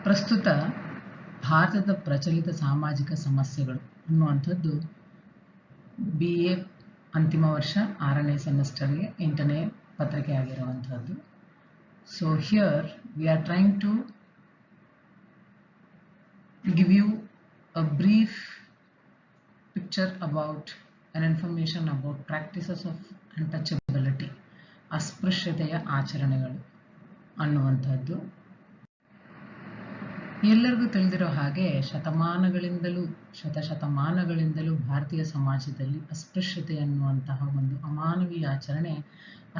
ಪ್ರಸ್ತುತ ಭಾರತದ ಪ್ರಚಲಿತ ಸಾಮಾಜಿಕ ಸಮಸ್ಯೆಗಳು ಅನ್ನುವಂಥದ್ದು BA ಅಂತಿಮ ವರ್ಷ 6ನೇ ಸೆಮಿಸ್ಟರ್ಗೆ 8ನೇ ಪತ್ರಿಕೆ ಆಗಿರುವಂಥದ್ದು. So here we are trying to give you a brief picture about an information about practices of untouchability, ಅಸ್ಪೃಶ್ಯತೆಯ ಆಚರಣೆಗಳು ಅನ್ನುವಂಥದ್ದು. ಎಲ್ಲರಿಗೂ ತಿಳಿದಿರೋ ಹಾಗೆ ಶತಶತಮಾನಗಳಿಂದಲೂ ಭಾರತೀಯ ಸಮಾಜದಲ್ಲಿ ಅಸ್ಪೃಶ್ಯತೆ ಅನ್ನುವಂತಹ ಒಂದು ಅಮಾನವೀಯ ಆಚರಣೆ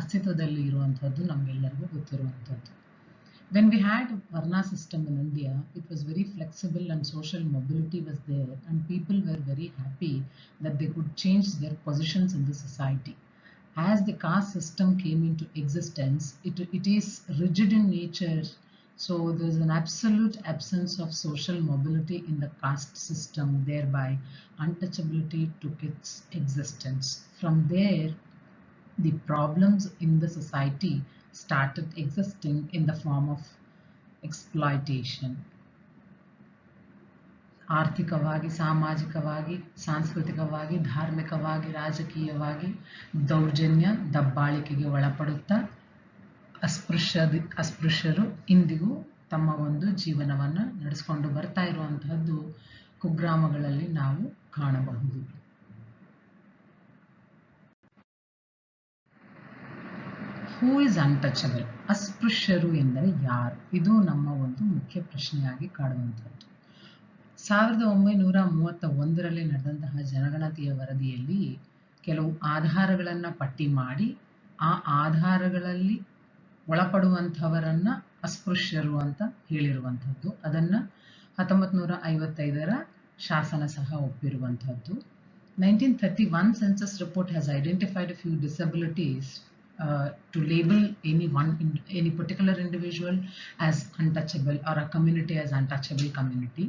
ಅಸ್ತಿತ್ವದಲ್ಲಿ ಇರುವಂಥದ್ದು ನಮಗೆಲ್ಲರಿಗೂ ಗೊತ್ತಿರುವಂಥದ್ದು. When we had Varna system in India, it was very flexible and social mobility was there, and people were very happy that they could change their positions in the society. As the caste system came into existence, it is rigid in nature, so there is an absolute absence of social mobility in the caste system, thereby untouchability took its existence. From there, the problems in the society started existing in the form of exploitation. ಆರ್ಥಿಕವಾಗಿ, ಸಾಮಾಜಿಕವಾಗಿ, ಸಾಂಸ್ಕೃತಿಕವಾಗಿ, ಧಾರ್ಮಿಕವಾಗಿ, ರಾಜಕೀಯವಾಗಿ ದೌರ್ಜನ್ಯ, ದಬ್ಬಾಳಿಕೆಗೆ ಒಳಪಡುತ್ತಾ ಅಸ್ಪೃಶ್ಯರು ಇಂದಿಗೂ ತಮ್ಮ ಒಂದು ಜೀವನವನ್ನು ನಡೆಸಿಕೊಂಡು ಬರ್ತಾ ಇರುವಂತಹದ್ದು ಕುಗ್ರಾಮಗಳಲ್ಲಿ ನಾವು ಕಾಣಬಹುದು. Who is untouchable? ಅಸ್ಪೃಶ್ಯರು ಎಂದರೆ ಯಾರು? ಇದು ನಮ್ಮ ಒಂದು ಮುಖ್ಯ ಪ್ರಶ್ನೆಯಾಗಿ ಕಾಡುವಂಥದ್ದು. 1931ರಲ್ಲಿ ನಡೆದಂತಹ ಜನಗಣತಿಯ ವರದಿಯಲ್ಲಿ ಕೆಲವು ಆಧಾರಗಳನ್ನು ಪಟ್ಟಿ ಮಾಡಿ ಆ ಆಧಾರಗಳಲ್ಲಿ ಒಳಪಡುವಂಥವರನ್ನ ಅಸ್ಪೃಶ್ಯರು ಅಂತ ಹೇಳಿರುವಂಥದ್ದು. ಅದನ್ನು 1955ರ ಶಾಸನ ಸಹ ಒಪ್ಪಿರುವಂಥದ್ದು. 1931 census report has identified a few disabilities to label any particular individual as untouchable or a community as untouchable community.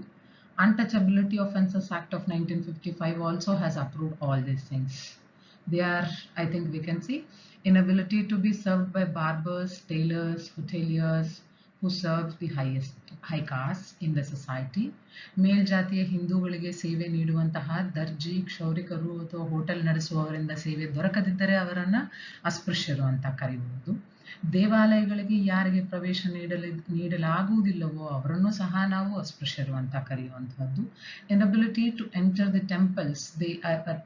Untouchability Offences Act of 1955 also has approved all these things. They are, I think we can see, inability to be served by barbers, tailors, hoteliers who serve the high caste in the society. ಮೇಲ್ಜಾತಿಯ ಹಿಂದೂಗಳಿಗೆ ಸೇವೆ ನೀಡುವಂತಹ ದರ್ಜಿ, ಕ್ಷೌರಿಕರು ಅಥವಾ hotel ನಡೆಸುವವರಿಂದ ಸೇವೆ ದೊರಕದಿದ್ದರೆ ಅವರನ್ನ ಅಸ್ಪೃಶ್ಯರು ಅಂತ ಕರೆಯಬಹುದು. ದೇವಾಲಯಗಳಿಗೆ ಯಾರಿಗೆ ಪ್ರವೇಶ ನೀಡಲಾಗುವುದಿಲ್ಲವೋ ಅವರನ್ನು ಸಹ ನಾವು ಅಸ್ಪೃಶ್ಯರು ಅಂತ ಕರೆಯುವಂತಹದ್ದು. Inability to enter the temples,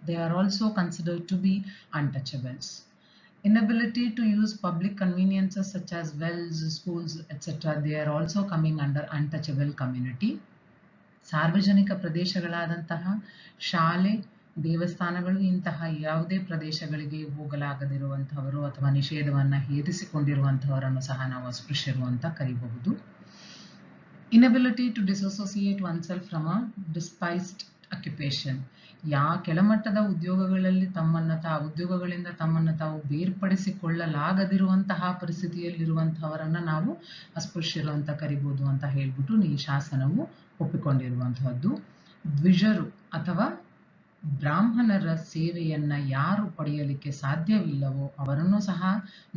they are also considered to be untouchables. Inability to use public conveniences such as wells, schools, etc. they are also coming under untouchable community. ಸಾರ್ವಜನಿಕ ಪ್ರದೇಶಗಳಾದಂತಹ ಶಾಲೆ, ದೇವಸ್ಥಾನಗಳು ಇಂತಹ ಯಾವುದೇ ಪ್ರದೇಶಗಳಿಗೆ ಹೋಗಲಾಗದಿರುವಂತಹವರು ಅಥವಾ ನಿಷೇಧವನ್ನ ಹೇರಿಸಿಕೊಂಡಿರುವಂತಹವರನ್ನು ಸಹ ನಾವು ಅಸ್ಪೃಶ್ಯರು ಅಂತ ಕರೆಯಬಹುದು. Inability to disassociate oneself from a despised occupation. ಕೆಳಮಟ್ಟದ ಉದ್ಯೋಗಗಳಿಂದ ತಮ್ಮನ್ನು ತಾವು ಬೇರ್ಪಡಿಸಿಕೊಳ್ಳಲಾಗದಿರುವಂತಹ ಪರಿಸ್ಥಿತಿಯಲ್ಲಿರುವಂತಹವರನ್ನ ನಾವು ಅಸ್ಪೃಶ್ಯರು ಅಂತ ಕರಿಬಹುದು ಅಂತ ಹೇಳ್ಬಿಟ್ಟು ಈ ಶಾಸನವು ಒಪ್ಪಿಕೊಂಡಿರುವಂತಹದ್ದು. ದ್ವಿಜರು ಅಥವಾ ಬ್ರಾಹ್ಮಣರ ಸೇವೆಯನ್ನ ಯಾರು ಪಡೆಯಲಿಕ್ಕೆ ಸಾಧ್ಯವಿಲ್ಲವೋ ಅವರನ್ನು ಸಹ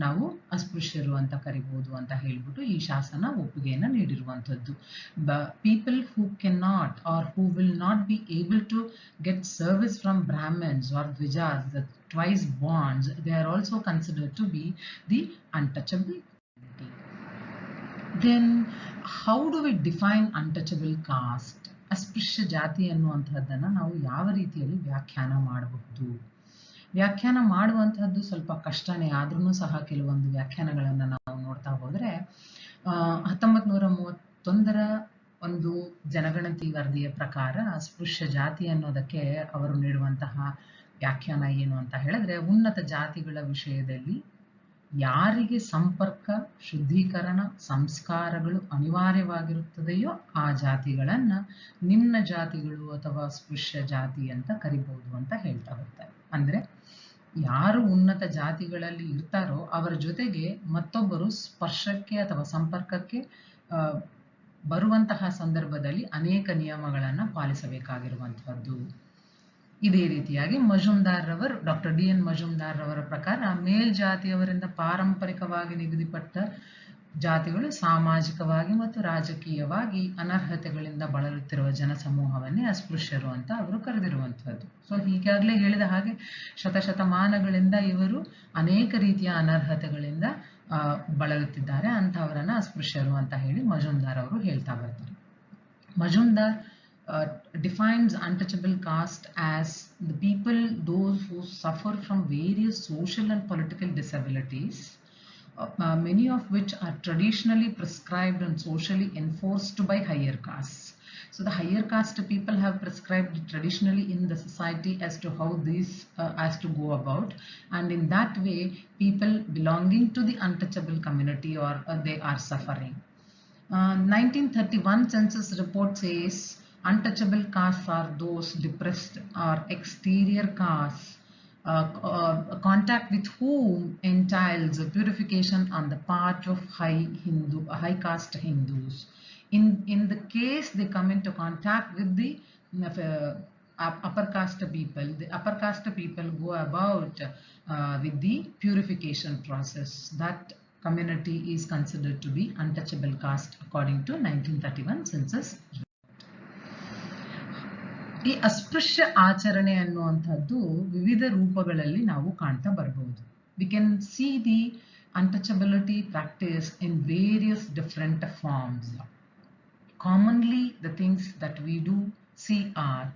ನಾವು ಅಸ್ಪೃಶ್ಯರು ಅಂತ ಕರಿಬಹುದು ಅಂತ ಹೇಳ್ಬಿಟ್ಟು ಈ ಶಾಸನ ಒಪ್ಪಿಗೆಯನ್ನು ನೀಡಿರುವಂಥದ್ದು. People who cannot or who will not be able to get service from Brahmins or Dvijas, the twice borns, they are also considered to be the untouchable community. Then how do we define untouchable caste? ಅಸ್ಪೃಶ್ಯ ಜಾತಿ ಅನ್ನುವಂಥದ್ದನ್ನು ನಾವು ಯಾವ ರೀತಿಯಲ್ಲಿ ವ್ಯಾಖ್ಯಾನ ಮಾಡಬಹುದು? ವ್ಯಾಖ್ಯಾನ ಮಾಡುವಂತಹದ್ದು ಸ್ವಲ್ಪ ಕಷ್ಟನೇ, ಆದ್ರೂ ಸಹ ಕೆಲವೊಂದು ವ್ಯಾಖ್ಯಾನಗಳನ್ನು ನಾವು ನೋಡ್ತಾ ಹೋದ್ರೆ 1931ರ ಒಂದು ಜನಗಣತಿ ವರದಿಯ ಪ್ರಕಾರ ಅಸ್ಪೃಶ್ಯ ಜಾತಿ ಅನ್ನೋದಕ್ಕೆ ಅವರು ನೀಡುವಂತಹ ವ್ಯಾಖ್ಯಾನ ಏನು ಅಂತ ಹೇಳಿದ್ರೆ, ಉನ್ನತ ಜಾತಿಗಳ ವಿಷಯದಲ್ಲಿ ಯಾರಿಗೆ ಸಂಪರ್ಕ, ಶುದ್ಧೀಕರಣ, ಸಂಸ್ಕಾರಗಳು ಅನಿವಾರ್ಯವಾಗಿರುತ್ತದೆಯೋ ಆ ಜಾತಿಗಳನ್ನ ನಿಮ್ನ ಜಾತಿಗಳು ಅಥವಾ ಅಸ್ಪೃಶ್ಯ ಜಾತಿ ಅಂತ ಕರಿಬಹುದು ಅಂತ ಹೇಳ್ತಾ ಹೋಗ್ತಾರೆ. ಅಂದ್ರೆ ಯಾರು ಉನ್ನತ ಜಾತಿಗಳಲ್ಲಿ ಇರ್ತಾರೋ ಅವರ ಜೊತೆಗೆ ಮತ್ತೊಬ್ಬರು ಸ್ಪರ್ಶಕ್ಕೆ ಅಥವಾ ಸಂಪರ್ಕಕ್ಕೆ ಬರುವಂತಹ ಸಂದರ್ಭದಲ್ಲಿ ಅನೇಕ ನಿಯಮಗಳನ್ನ ಪಾಲಿಸಬೇಕಾಗಿರುವಂತಹದ್ದು. ಇದೇ ರೀತಿಯಾಗಿ ಡಾಕ್ಟರ್ D.N. ಮಜುಮ್ದಾರ್ ರವರ ಪ್ರಕಾರ ಮೇಲ್ಜಾತಿಯವರಿಂದ ಪಾರಂಪರಿಕವಾಗಿ ನಿಗದಿಪಟ್ಟ ಜಾತಿಗಳು ಸಾಮಾಜಿಕವಾಗಿ ಮತ್ತು ರಾಜಕೀಯವಾಗಿ ಅನರ್ಹತೆಗಳಿಂದ ಬಳಲುತ್ತಿರುವ ಜನಸಮೂಹವನ್ನೇ ಅಸ್ಪೃಶ್ಯರು ಅಂತ ಅವರು ಕರೆದಿರುವಂಥದ್ದು. ಸೊ ಈಗಾಗಲೇ ಹೇಳಿದ ಹಾಗೆ ಶತಶತಮಾನಗಳಿಂದ ಇವರು ಅನೇಕ ರೀತಿಯ ಅನರ್ಹತೆಗಳಿಂದ ಬಳಲುತ್ತಿದ್ದಾರೆ, ಅಂಥವರನ್ನ ಅಸ್ಪೃಶ್ಯರು ಅಂತ ಹೇಳಿ ಮಜುಂದಾರ್ ಅವರು ಹೇಳ್ತಾ ಬರ್ತಾರೆ. Mazumdar defines untouchable caste as the people, those who suffer from various social and political disabilities, many of which are traditionally prescribed and socially enforced by higher castes. So the higher caste people have prescribed traditionally in the society as to how this has to go about, and in that way people belonging to the untouchable community or they are suffering. 1931 census report says untouchable castes are those depressed or exterior castes, contact with whom entails purification on the part of high caste Hindus. In the case they come into contact with the upper caste people, the upper caste people go about with the purification process. That community is considered to be untouchable caste according to 1931 census. ಈ ಅಸ್ಪೃಶ್ಯ ಆಚರಣೆ ಅನ್ನುವಂಥದ್ದು ವಿವಿಧ ರೂಪಗಳಲ್ಲಿ ನಾವು ಕಾಣ್ತಾ ಬರಬಹುದು. We can see the untouchability practice in various different forms. Commonly the things that we do see are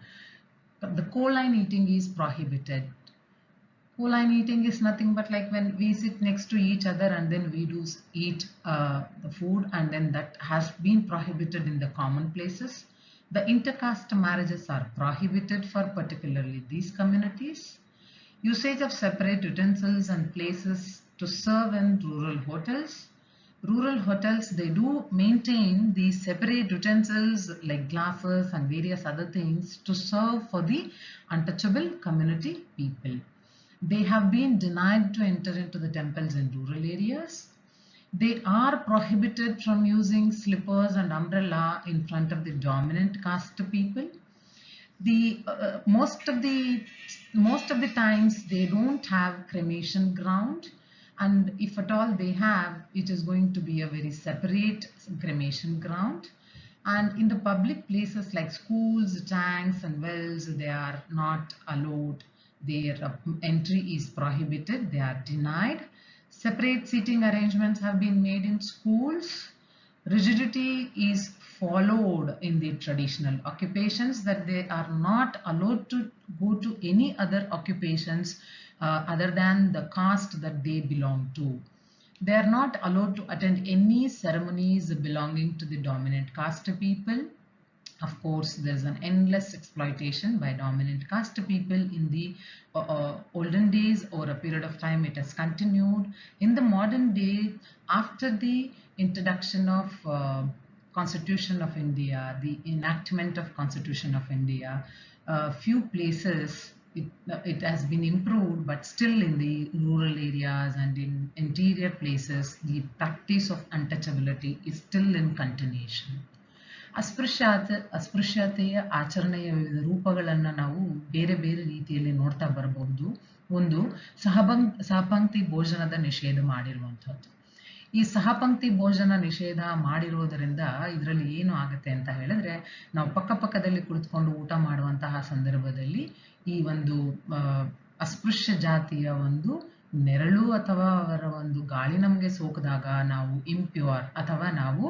the co-line eating is prohibited. Co-line eating is nothing but like when we sit next to each other and then we do eat the food, and then that has been prohibited in the common places. The intercaste marriages are prohibited for particularly these communities. Usage of separate utensils and places to serve in rural hotels. Rural hotels, they do maintain these separate utensils like glasses and various other things to serve for the untouchable community people. They have been denied to enter into the temples in rural areas. They are prohibited from using slippers and umbrella in front of the dominant caste people. Most of the times they don't have cremation ground, and if at all they have, it is going to be a very separate cremation ground. And in the public places like schools, tanks and wells, they are not allowed. Their entry is prohibited, they are denied. Separate seating arrangements have been made in schools. Rigidity is followed in the traditional occupations, that they are not allowed to go to any other occupations other than the caste that they belong to. They are not allowed to attend any ceremonies belonging to the dominant caste people. Of course, there's an endless exploitation by dominant caste people in the olden days. Over a period of time it has continued. In the modern day, after the introduction of Constitution of India, the enactment of Constitution of India, few places it has been improved, but still in the rural areas and in interior places the practice of untouchability is still in continuation. ಅಸ್ಪೃಶ್ಯತೆಯ ಆಚರಣೆಯ ವಿವಿಧ ರೂಪಗಳನ್ನು ನಾವು ಬೇರೆ ಬೇರೆ ರೀತಿಯಲ್ಲಿ ನೋಡ್ತಾ ಬರಬಹುದು. ಒಂದು ಸಹಪಂಕ್ತಿ ಭೋಜನದ ನಿಷೇಧ ಮಾಡಿರುವಂಥದ್ದು. ಈ ಸಹಪಂಕ್ತಿ ಭೋಜನ ನಿಷೇಧ ಮಾಡಿರೋದರಿಂದ ಇದರಲ್ಲಿ ಏನು ಆಗುತ್ತೆ ಅಂತ ಹೇಳಿದ್ರೆ, ನಾವು ಪಕ್ಕದಲ್ಲಿ ಕುಳಿತುಕೊಂಡು ಊಟ ಮಾಡುವಂತಹ ಸಂದರ್ಭದಲ್ಲಿ ಈ ಒಂದು ಅಸ್ಪೃಶ್ಯ ಜಾತಿಯ ಒಂದು ನೆರಳು ಅಥವಾ ಅವರ ಒಂದು ಗಾಳಿ ನಮಗೆ ಸೋಕಿದಾಗ ನಾವು ಇಂಪ್ಯೂರ್ ಅಥವಾ ನಾವು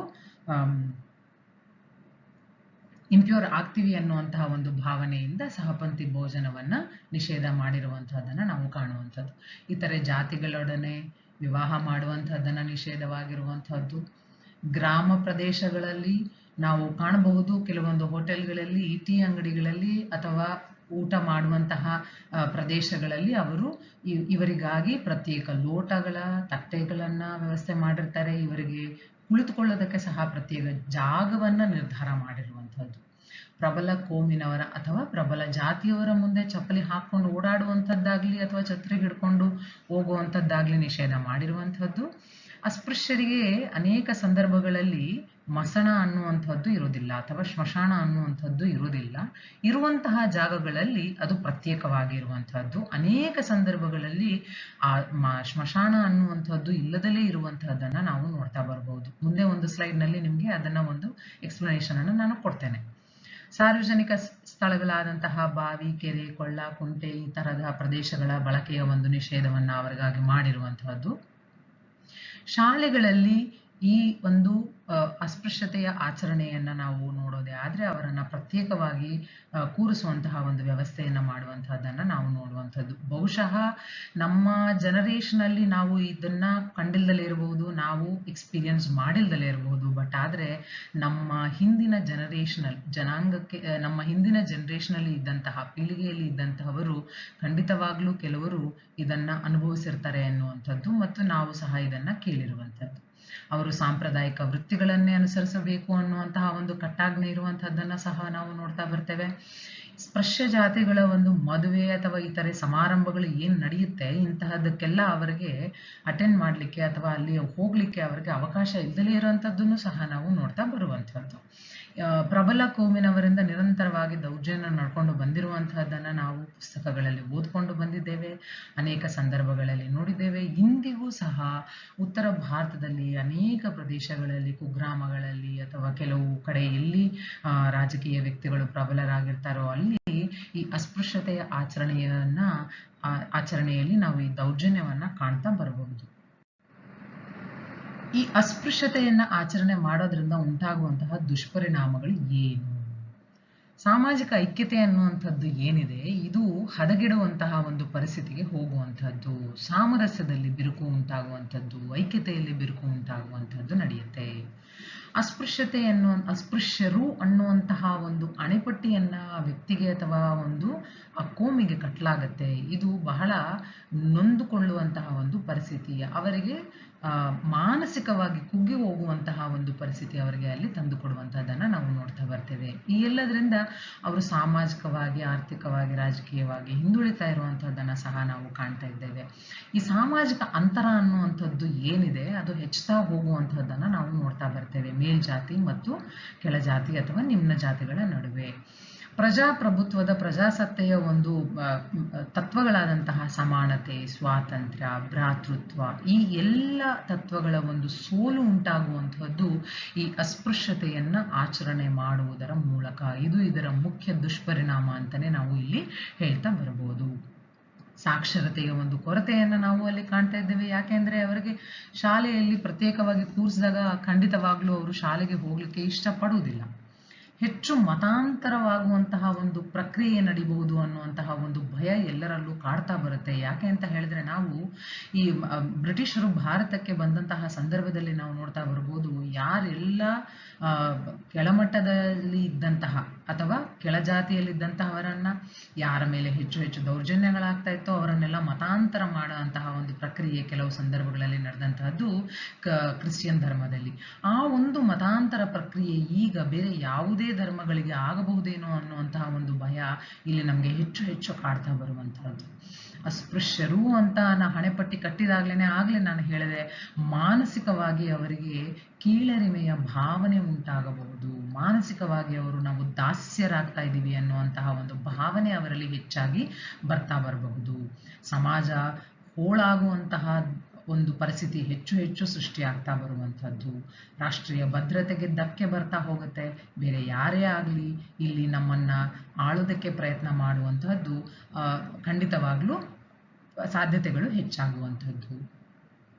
ಇಂಪ್ಯೂರ್ ಆಗ್ತೀವಿ ಅನ್ನುವಂತಹ ಒಂದು ಭಾವನೆಯಿಂದ ಸಹಪಂಕ್ತಿ ಭೋಜನವನ್ನ ನಿಷೇಧ ಮಾಡಿರುವಂತಹದನ್ನ ನಾವು ಕಾಣುವಂಥದ್ದು. ಇತರೆ ಜಾತಿಗಳೊಡನೆ ವಿವಾಹ ಮಾಡುವಂತಹದನ್ನ ನಿಷೇಧವಾಗಿರುವಂತಹದ್ದು. ಗ್ರಾಮ ಪ್ರದೇಶಗಳಲ್ಲಿ ನಾವು ಕಾಣಬಹುದು, ಕೆಲವೊಂದು ಹೋಟೆಲ್ಗಳಲ್ಲಿ, ಟೀ ಅಂಗಡಿಗಳಲ್ಲಿ ಅಥವಾ ಊಟ ಮಾಡುವಂತಹ ಪ್ರದೇಶಗಳಲ್ಲಿ ಅವರು ಇವರಿಗಾಗಿ ಪ್ರತ್ಯೇಕ ಲೋಟಗಳ ತಟ್ಟೆಗಳನ್ನ ವ್ಯವಸ್ಥೆ ಮಾಡಿರ್ತಾರೆ. ಇವರಿಗೆ ಕುಳಿತುಕೊಳ್ಳೋದಕ್ಕೆ ಸಹ ಪ್ರತ್ಯೇಕ ಜಾಗವನ್ನ ನಿರ್ಧಾರ ಮಾಡಿರುವಂಥದ್ದು. ಪ್ರಬಲ ಕೋಮಿನವರ ಅಥವಾ ಪ್ರಬಲ ಜಾತಿಯವರ ಮುಂದೆ ಚಪ್ಪಲಿ ಹಾಕೊಂಡು ಓಡಾಡುವಂಥದ್ದಾಗ್ಲಿ ಅಥವಾ ಛತ್ರಿ ಹಿಡ್ಕೊಂಡು ಹೋಗುವಂಥದ್ದಾಗ್ಲಿ ನಿಷೇಧ ಮಾಡಿರುವಂಥದ್ದು. ಅಸ್ಪೃಶ್ಯರಿಗೆ ಅನೇಕ ಸಂದರ್ಭಗಳಲ್ಲಿ ಮಸಣ ಅನ್ನುವಂಥದ್ದು ಇರೋದಿಲ್ಲ ಅಥವಾ ಸ್ಮಶಾನ ಅನ್ನುವಂಥದ್ದು ಇರೋದಿಲ್ಲ. ಇರುವಂತಹ ಜಾಗಗಳಲ್ಲಿ ಅದು ಪ್ರತ್ಯೇಕವಾಗಿರುವಂತಹದ್ದು. ಅನೇಕ ಸಂದರ್ಭಗಳಲ್ಲಿ ಆ ಸ್ಮಶಾನ ಅನ್ನುವಂಥದ್ದು ಇಲ್ಲದಲೇ ಇರುವಂತಹದ್ದನ್ನ ನಾವು ನೋಡ್ತಾ ಬರಬಹುದು. ಮುಂದೆ ಒಂದು ಸ್ಲೈಡ್ ನಲ್ಲಿ ನಿಮ್ಗೆ ಅದನ್ನ ಒಂದು ಎಕ್ಸ್ಪ್ಲನೇಷನ್ ಅನ್ನು ನಾನು ಕೊಡ್ತೇನೆ. ಸಾರ್ವಜನಿಕ ಸ್ಥಳಗಳಾದಂತಹ ಬಾವಿ, ಕೆರೆ, ಕೊಳ್ಳ, ಕುಂಟೆ ಈ ತರಹದ ಪ್ರದೇಶಗಳ ಬಳಕೆಯ ಒಂದು ನಿಷೇಧವನ್ನ ಅವರಿಗಾಗಿ ಮಾಡಿರುವಂತಹದ್ದು. ಶಾಲೆಗಳಲ್ಲಿ ಈ ಒಂದು ಅಸ್ಪೃಶ್ಯತೆಯ ಆಚರಣೆಯನ್ನ ನಾವು ನೋಡೋದೇ ಆದ್ರೆ ಅವರನ್ನ ಪ್ರತ್ಯೇಕವಾಗಿ ಕೂರಿಸುವಂತಹ ಒಂದು ವ್ಯವಸ್ಥೆಯನ್ನ ಮಾಡುವಂತಹದ್ದನ್ನ ನಾವು ನೋಡುವಂಥದ್ದು. ಬಹುಶಃ ನಮ್ಮ ಜನರೇಷನ್ ಅಲ್ಲಿ ನಾವು ಇದನ್ನ ಕಂಡಿಲ್ದಲೇ ಇರಬಹುದು, ನಾವು ಎಕ್ಸ್ಪೀರಿಯನ್ಸ್ ಮಾಡಿಲ್ದಲೇ ಇರಬಹುದು. ಬಟ್ ಆದ್ರೆ ನಮ್ಮ ಹಿಂದಿನ ಜನಾಂಗಕ್ಕೆ ನಮ್ಮ ಹಿಂದಿನ ಜನರೇಷನ್ ಅಲ್ಲಿ ಇದ್ದಂತಹ ಪೀಳಿಗೆಯಲ್ಲಿ ಇದ್ದಂತಹವರು ಖಂಡಿತವಾಗ್ಲೂ ಕೆಲವರು ಇದನ್ನ ಅನುಭವಿಸಿರ್ತಾರೆ ಅನ್ನುವಂಥದ್ದು ಮತ್ತು ನಾವು ಸಹ ಇದನ್ನ ಕೇಳಿರುವಂಥದ್ದು. ಅವರು ಸಾಂಪ್ರದಾಯಿಕ ವೃತ್ತಿಗಳನ್ನೇ ಅನುಸರಿಸಬೇಕು ಅನ್ನುವಂತಹ ಒಂದು ಕಟ್ಟಾಜ್ಞೆ ಇರುವಂತಹದ್ದನ್ನ ಸಹ ನಾವು ನೋಡ್ತಾ ಬರ್ತೇವೆ. ಸ್ಪೃಶ್ಯ ಜಾತಿಗಳ ಒಂದು ಮದುವೆ ಅಥವಾ ಇತರೆ ಸಮಾರಂಭಗಳು ಏನ್ ನಡೆಯುತ್ತೆ, ಇಂತಹದಕ್ಕೆಲ್ಲ ಅವರಿಗೆ ಅಟೆಂಡ್ ಮಾಡ್ಲಿಕ್ಕೆ ಅಥವಾ ಅಲ್ಲಿ ಹೋಗ್ಲಿಕ್ಕೆ ಅವರಿಗೆ ಅವಕಾಶ ಇಲ್ಲದಲೇ ಇರುವಂತದ್ದನ್ನು ಸಹ ನಾವು ನೋಡ್ತಾ ಬರುವಂತಹದ್ದು. ಪ್ರಬಲ ಕೋಮಿನವರಿಂದ ನಿರಂತರವಾಗಿ ದೌರ್ಜನ್ಯ ನಡ್ಕೊಂಡು ಬಂದಿರುವಂತಹದ್ದನ್ನ ನಾವು ಪುಸ್ತಕಗಳಲ್ಲಿ ಓದ್ಕೊಂಡು ಬಂದಿದ್ದೇವೆ, ಅನೇಕ ಸಂದರ್ಭಗಳಲ್ಲಿ ನೋಡಿದ್ದೇವೆ. ಇಂದಿಗೂ ಸಹ ಉತ್ತರ ಭಾರತದಲ್ಲಿ ಅನೇಕ ಪ್ರದೇಶಗಳಲ್ಲಿ, ಕುಗ್ರಾಮಗಳಲ್ಲಿ ಅಥವಾ ಕೆಲವು ಕಡೆ ಎಲ್ಲಿ ರಾಜಕೀಯ ವ್ಯಕ್ತಿಗಳು ಪ್ರಬಲರಾಗಿರ್ತಾರೋ ಅಲ್ಲಿ ಈ ಅಸ್ಪೃಶ್ಯತೆಯ ಆಚರಣೆಯಲ್ಲಿ ನಾವು ಈ ದೌರ್ಜನ್ಯವನ್ನ ಕಾಣ್ತಾ ಬರಬಹುದು. ಈ ಅಸ್ಪೃಶ್ಯತೆಯನ್ನ ಆಚರಣೆ ಮಾಡೋದ್ರಿಂದ ಉಂಟಾಗುವಂತಹ ದುಷ್ಪರಿಣಾಮಗಳು ಏನು? ಸಾಮಾಜಿಕ ಐಕ್ಯತೆ ಅನ್ನುವಂಥದ್ದು ಏನಿದೆ ಇದು ಹದಗೆಡುವಂತಹ ಒಂದು ಪರಿಸ್ಥಿತಿಗೆ ಹೋಗುವಂಥದ್ದು, ಸಾಮರಸ್ಯದಲ್ಲಿ ಬಿರುಕು ಉಂಟಾಗುವಂಥದ್ದು, ಐಕ್ಯತೆಯಲ್ಲಿ ಬಿರುಕು ಉಂಟಾಗುವಂಥದ್ದು ನಡೆಯುತ್ತೆ. ಅಸ್ಪೃಶ್ಯರು ಅನ್ನುವಂತಹ ಒಂದು ಅಣೆಪಟ್ಟಿಯನ್ನ ವ್ಯಕ್ತಿಗೆ ಅಥವಾ ಒಂದು ಕೋಮಿಗೆ ಕಟ್ಟಲಾಗತ್ತೆ. ಇದು ಬಹಳ ನೊಂದುಕೊಳ್ಳುವಂತಹ ಒಂದು ಪರಿಸ್ಥಿತಿ, ಅವರಿಗೆ ಮಾನಸಿಕವಾಗಿ ಕುಗ್ಗಿ ಹೋಗುವಂತಹ ಒಂದು ಪರಿಸ್ಥಿತಿ ಅವರಿಗೆ ಅಲ್ಲಿ ತಂದುಕೊಡುವಂತಹದ್ದನ್ನ ನಾವು ನೋಡ್ತಾ ಬರ್ತೇವೆ. ಈ ಎಲ್ಲದರಿಂದ ಅವರು ಸಾಮಾಜಿಕವಾಗಿ, ಆರ್ಥಿಕವಾಗಿ, ರಾಜಕೀಯವಾಗಿ ಹಿಂದುಳಿತಾ ಇರುವಂತಹದ್ದನ್ನ ಸಹ ನಾವು ಕಾಣ್ತಾ ಇದ್ದೇವೆ. ಈ ಸಾಮಾಜಿಕ ಅಂತರ ಅನ್ನುವಂಥದ್ದು ಏನಿದೆ ಅದು ಹೆಚ್ಚುತ್ತಾ ಹೋಗುವಂತಹದ್ದನ್ನ ನಾವು ನೋಡ್ತಾ ಬರ್ತೇವೆ ಮೇಲ್ಜಾತಿ ಮತ್ತು ಕೆಳಜಾತಿ ಅಥವಾ ನಿಮ್ನ ಜಾತಿಗಳ ನಡುವೆ. ಪ್ರಜಾಪ್ರಭುತ್ವದ ಪ್ರಜಾಸತ್ತೆಯ ಒಂದು ತತ್ವಗಳಾದಂತಹ ಸಮಾನತೆ, ಸ್ವಾತಂತ್ರ್ಯ, ಭ್ರಾತೃತ್ವ ಈ ಎಲ್ಲ ತತ್ವಗಳ ಒಂದು ಸೋಲು ಉಂಟಾಗುವಂತಹದ್ದು ಈ ಅಸ್ಪೃಶ್ಯತೆಯನ್ನ ಆಚರಣೆ ಮಾಡುವುದರ ಮೂಲಕ. ಇದು ಇದರ ಮುಖ್ಯ ದುಷ್ಪರಿಣಾಮ ಅಂತಾನೆ ನಾವು ಇಲ್ಲಿ ಹೇಳ್ತಾ ಬರಬಹುದು. ಸಾಕ್ಷರತೆಯ ಒಂದು ಕೊರತೆಯನ್ನ ನಾವು ಅಲ್ಲಿ ಕಾಣ್ತಾ ಇದ್ದೇವೆ. ಯಾಕೆಂದ್ರೆ ಅವರಿಗೆ ಶಾಲೆಯಲ್ಲಿ ಪ್ರತ್ಯೇಕವಾಗಿ ಕೂರಿಸಿದಾಗ ಖಂಡಿತವಾಗ್ಲೂ ಅವರು ಶಾಲೆಗೆ ಹೋಗ್ಲಿಕ್ಕೆ ಇಷ್ಟಪಡುವುದಿಲ್ಲ. ಹೆಚ್ಚು ಮತಾಂತರವಾಗುವಂತಹ ಒಂದು ಪ್ರಕ್ರಿಯೆ ನಡೀಬಹುದು ಅನ್ನುವಂತಹ ಒಂದು ಭಯ ಎಲ್ಲರಲ್ಲೂ ಕಾಡ್ತಾ ಬರುತ್ತೆ. ಯಾಕೆ ಅಂತ ಹೇಳಿದ್ರೆ ನಾವು ಈ ಬ್ರಿಟಿಷರು ಭಾರತಕ್ಕೆ ಬಂದಂತಹ ಸಂದರ್ಭದಲ್ಲಿ ನಾವು ನೋಡ್ತಾ ಬರ್ಬೋದು, ಯಾರೆಲ್ಲ ಕೆಳಮಟ್ಟದಲ್ಲಿ ಇದ್ದಂತಹ ಅಥವಾ ಕೆಳಜಾತಿಯಲ್ಲಿದ್ದಂತಹವರನ್ನ ಯಾರ ಮೇಲೆ ಹೆಚ್ಚು ಹೆಚ್ಚು ದೌರ್ಜನ್ಯಗಳಾಗ್ತಾ ಇತ್ತೋ ಅವರನ್ನೆಲ್ಲ ಮತಾಂತರ ಮಾಡುವಂತಹ ಒಂದು ಪ್ರಕ್ರಿಯೆ ಕೆಲವು ಸಂದರ್ಭಗಳಲ್ಲಿ ನಡೆದಂತಹದ್ದು ಕ್ರಿಶ್ಚಿಯನ್ ಧರ್ಮದಲ್ಲಿ. ಆ ಒಂದು ಮತಾಂತರ ಪ್ರಕ್ರಿಯೆ ಈಗ ಬೇರೆ ಯಾವುದೇ ಧರ್ಮಗಳಿಗೆ ಆಗಬಹುದೇನೋ ಅನ್ನುವಂತಹ ಒಂದು ಭಯ ಇಲ್ಲಿ ನಮ್ಗೆ ಹೆಚ್ಚು ಹೆಚ್ಚು ಕಾಡ್ತಾ ಬರುವಂತಹದ್ದು. ಅಸ್ಪೃಶ್ಯರು ಅಂತ ಹಣೆಪಟ್ಟಿ ಆಗ್ಲೇ ನಾನು ಹೇಳಿದೆ, ಮಾನಸಿಕವಾಗಿ ಅವರಿಗೆ ಕೀಳರಿಮೆಯ ಭಾವನೆ ಉಂಟಾಗಬಹುದು. ಮಾನಸಿಕವಾಗಿ ಅವರು ನಾವು ದಾಸ್ಯರಾಗ್ತಾ ಇದ್ದೀವಿ ಅನ್ನುವಂತಹ ಒಂದು ಭಾವನೆ ಅವರಲ್ಲಿ ಹೆಚ್ಚಾಗಿ ಬರ್ತಾ ಬರಬಹುದು. ಸಮಾಜ ಹೋಳಾಗುವಂತಹ ಒಂದು ಪರಿಸ್ಥಿತಿ ಹೆಚ್ಚು ಹೆಚ್ಚು ಸೃಷ್ಟಿಯಾಗ್ತಾ ಬರುವಂಥದ್ದು. ರಾಷ್ಟ್ರೀಯ ಭದ್ರತೆಗೆ ಧಕ್ಕೆ ಬರ್ತಾ ಹೋಗುತ್ತೆ. ಬೇರೆ ಯಾರೇ ಆಗಲಿ ಇಲ್ಲಿ ನಮ್ಮನ್ನ ಆಳೋದಕ್ಕೆ ಪ್ರಯತ್ನ ಮಾಡುವಂತಹದ್ದು ಖಂಡಿತವಾಗ್ಲೂ ಸಾಧ್ಯತೆಗಳು ಹೆಚ್ಚಾಗುವಂಥದ್ದು.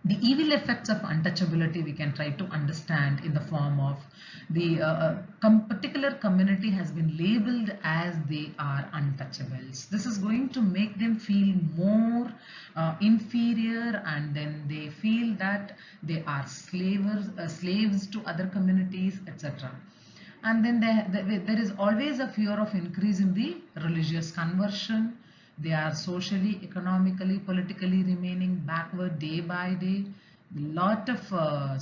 The evil effects of untouchability we can try to understand in the form of the particular community has been labeled as they are untouchables. This is going to make them feel more inferior, and then they feel that they are slaves to other communities, etc. And then there is always a fear of increase in the religious conversion. They are socially, economically, politically remaining backward day by day. Lot of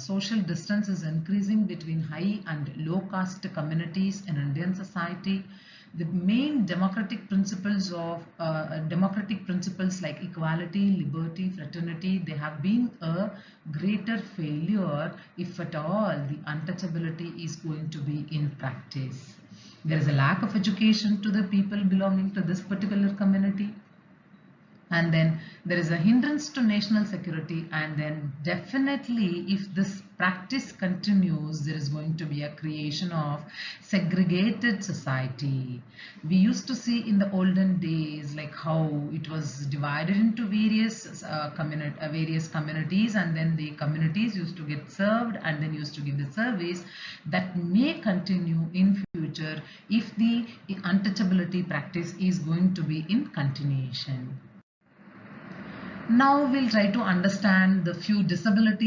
social distance is increasing between high and low caste communities in Indian society. The main democratic principles like equality, liberty, fraternity, they have been a greater failure if at all the untouchability is going to be in practice. There is a lack of education to the people belonging to this particular community. And then there is a hindrance to national security, and then definitely if this practice continues, there is going to be a creation of segregated society. We used to see in the olden days like how it was divided into various communities, and then the communities used to get served and then used to give the service. That may continue in future if the untouchability practice is going to be in continuation. Now we'll try to understand the few disabilities